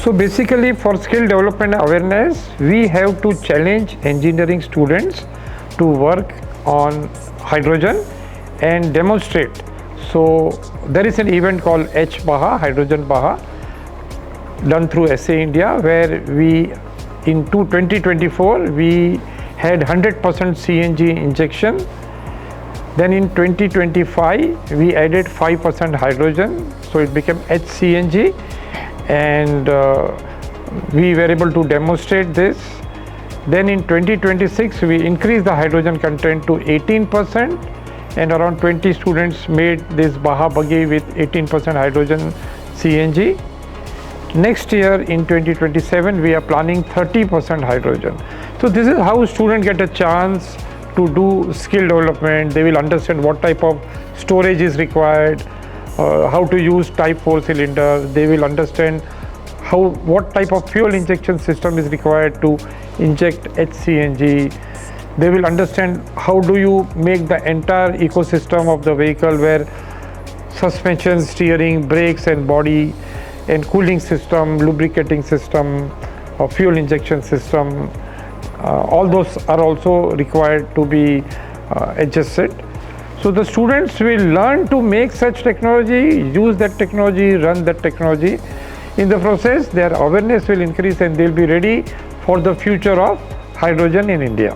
So basically, for skill development awareness, we have to challenge engineering students to work on hydrogen and demonstrate. So there is an event called H-Baha, Hydrogen Baha, done through SA India, where we in 2024 we had 100% CNG injection. Then in 2025 we added 5% hydrogen, so it became HCNG, and we were able to demonstrate this. Then in 2026 we increased the hydrogen content to 18%, and around 20 students made this Baha buggy with 18% hydrogen CNG. Next year in 2027 we are planning 30% hydrogen. So this is how students get a chance to do skill development. They will understand what type of storage is required, how to use type 4 cylinder. They will understand what type of fuel injection system is required to inject HCNG. They will understand how do you make the entire ecosystem of the vehicle, where suspension, steering, brakes and body and cooling system, lubricating system, fuel injection system, all those are also required to be adjusted. So the students will learn to make such technology, use that technology, run that technology. In the process, their awareness will increase and they'll be ready for the future of hydrogen in India.